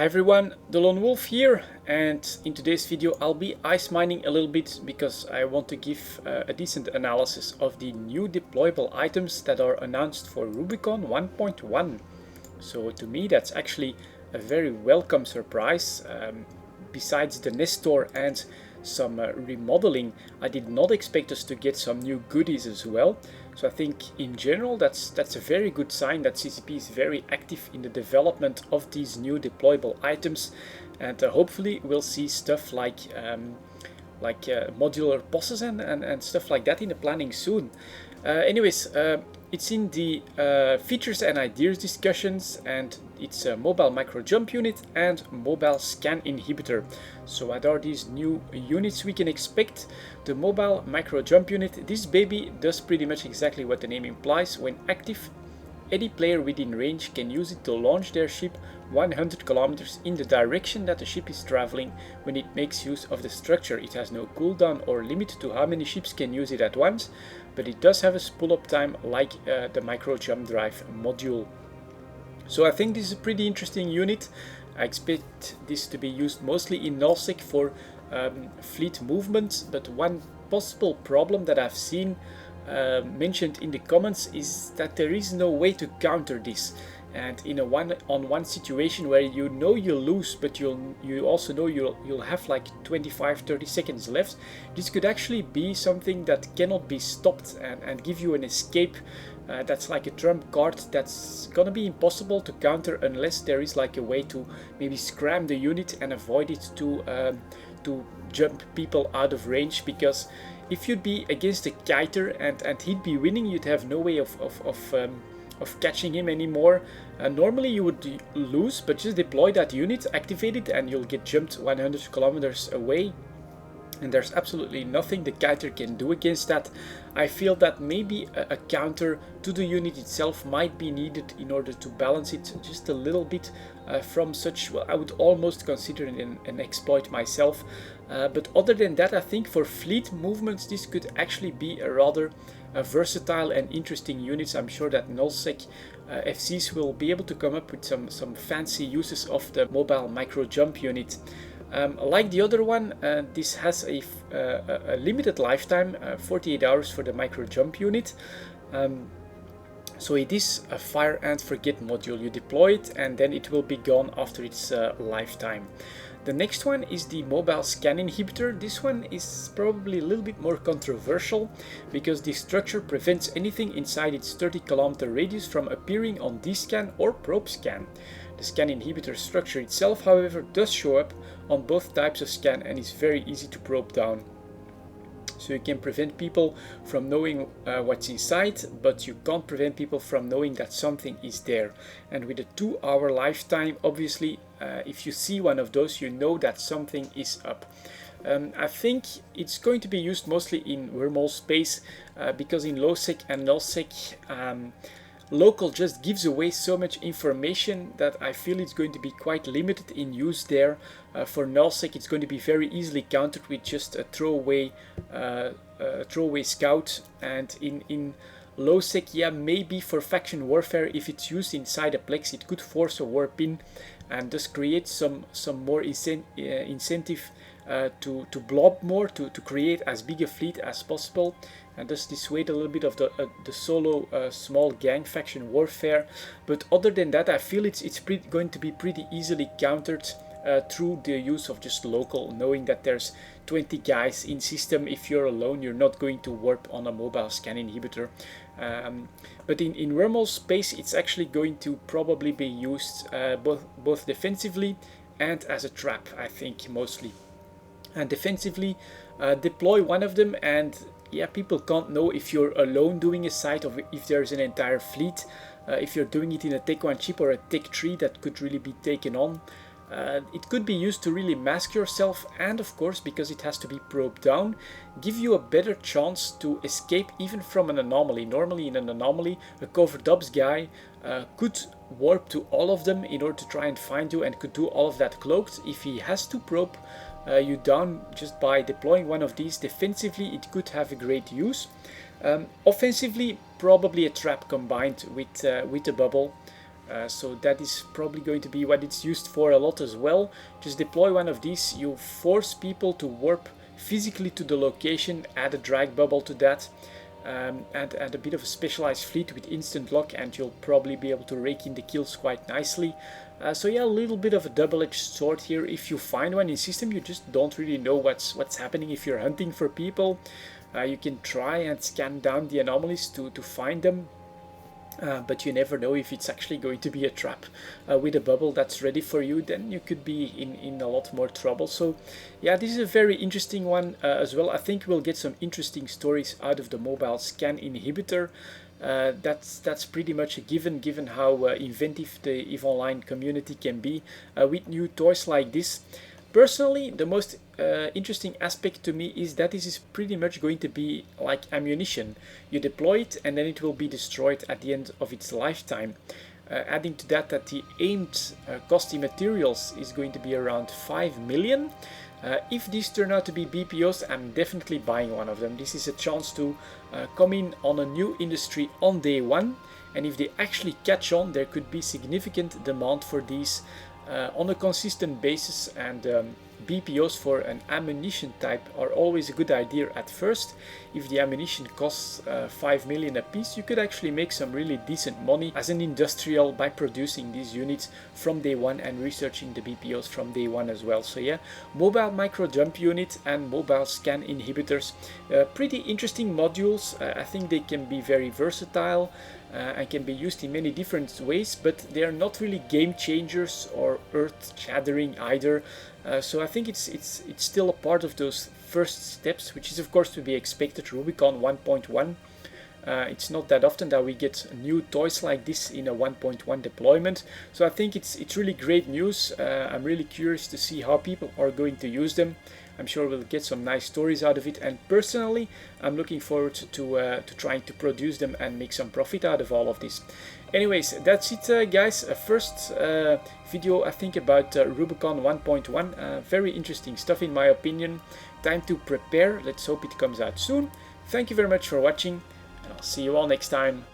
Hi everyone, delonewolf here, and in today's video I'll be ice mining a little bit because I want to give a decent analysis of the new deployable items that are announced for Rubicon 1.1. So to me that's actually a very welcome surprise. Besides the Nestor and some remodeling, I did not expect us to get some new goodies as well. So I think in general that's a very good sign that CCP is very active in the development of these new deployable items, and hopefully we'll see stuff like modular bosses and stuff like that in the planning soon. Anyways, it's in the features and ideas discussions, and it's a mobile micro jump unit and mobile scan inhibitor. So what are these new units we can expect? The mobile micro jump unit, this baby does pretty much exactly what the name implies. When active, any player within range can use it to launch their ship 100 kilometers in the direction that the ship is traveling when it makes use of the structure. It has no cooldown or limit to how many ships can use it at once, but it does have a spool-up time like the micro jump drive module. So I think this is a pretty interesting unit. I expect this to be used mostly in nullsec for fleet movement, but one possible problem that I've seen mentioned in the comments is that there is no way to counter this. And in a one-on-one situation where you know you'll lose, but you also know you'll have like 25-30 seconds left, this could actually be something that cannot be stopped and give you an escape. That's like a trump card that's gonna be impossible to counter unless there is like a way to maybe scram the unit and avoid it to jump people out of range. Because if you'd be against a kiter and he'd be winning, you'd have no way of catching him anymore. Normally you would lose, but just deploy that unit, activate it, and you'll get jumped 100 kilometers away. And there's absolutely nothing the kiter can do against that. I feel that maybe a counter to the unit itself might be needed in order to balance it just a little bit from such, well, I would almost consider it an exploit myself. But other than that, I think for fleet movements this could actually be a rather versatile and interesting units. I'm sure that nullsec FCs will be able to come up with some fancy uses of the mobile micro jump unit. Like the other one, this has a limited lifetime, 48 hours for the micro jump unit. So it is a fire and forget module. You deploy it and then it will be gone after its lifetime. The next one is the mobile scan inhibitor. This one is probably a little bit more controversial because the structure prevents anything inside its 30-kilometer radius from appearing on D-scan or probe scan. The scan inhibitor structure itself, however, does show up on both types of scan and is very easy to probe down. So you can prevent people from knowing what's inside, but you can't prevent people from knowing that something is there. And with a 2-hour lifetime, obviously, if you see one of those, you know that something is up. I think it's going to be used mostly in wormhole space because in lowsec and nullsec, local just gives away so much information that I feel it's going to be quite limited in use there. For nullsec it's going to be very easily countered with just a throwaway scout, and in lowsec, yeah, maybe for faction warfare, if it's used inside a plex, it could force a warp in and thus create some more incentive to blob more, to create as big a fleet as possible, and thus dissuade a little bit of the solo small gang faction warfare. But other than that, I feel it's going to be pretty easily countered through the use of just local, knowing that there's 20 guys in system. If you're alone, you're not going to warp on a mobile scan inhibitor. But in wormhole space, it's actually going to probably be used both defensively and as a trap, I think, mostly. And defensively, deploy one of them, and yeah, people can't know if you're alone doing a site or if there's an entire fleet. If you're doing it in a Tech 1 chip or a Tech 3, that could really be taken on. It could be used to really mask yourself, and of course, because it has to be probed down, give you a better chance to escape even from an anomaly. Normally in an anomaly, a covered ups guy could warp to all of them in order to try and find you and could do all of that cloaked. If he has to probe you down just by deploying one of these defensively, it could have a great use. Offensively, probably a trap combined with a bubble. So that is probably going to be what it's used for a lot as well. Just deploy one of these, you force people to warp physically to the location, add a drag bubble to that, and a bit of a specialized fleet with instant lock, and you'll probably be able to rake in the kills quite nicely. So yeah, a little bit of a double-edged sword here. If you find one in system, you just don't really know what's happening if you're hunting for people. You can try and scan down the anomalies to find them, but you never know if it's actually going to be a trap. With a bubble that's ready for you, then you could be in a lot more trouble. So yeah, this is a very interesting one as well. I think we'll get some interesting stories out of the mobile scan inhibitor. That's pretty much a given how inventive the EVE Online community can be with new toys like this. Personally, the most interesting aspect to me is that this is pretty much going to be like ammunition. You deploy it and then it will be destroyed at the end of its lifetime. Adding to that the aimed cost in materials is going to be around 5 million. If these turn out to be BPOs, I'm definitely buying one of them. This is a chance to come in on a new industry on day one, and if they actually catch on, there could be significant demand for these on a consistent basis, and BPOs for an ammunition type are always a good idea at first. If the ammunition costs 5 million a piece, you could actually make some really decent money as an industrial by producing these units from day one and researching the BPOs from day one as well. So yeah, mobile micro jump unit and mobile scan inhibitors, pretty interesting modules. I think they can be very versatile and can be used in many different ways, but they are not really game changers or earth shattering either. So I think it's still a part of those first steps, which is of course to be expected. Rubicon 1.1. It's not that often that we get new toys like this in a 1.1 deployment, so I think it's really great news. I'm really curious to see how people are going to use them. I'm sure we'll get some nice stories out of it, and personally I'm looking forward to trying to produce them and make some profit out of all of this. Anyways, that's it guys. First video I think about Rubicon 1.1. Very interesting stuff in my opinion. Time to prepare. Let's hope it comes out soon. Thank you very much for watching, and I'll see you all next time.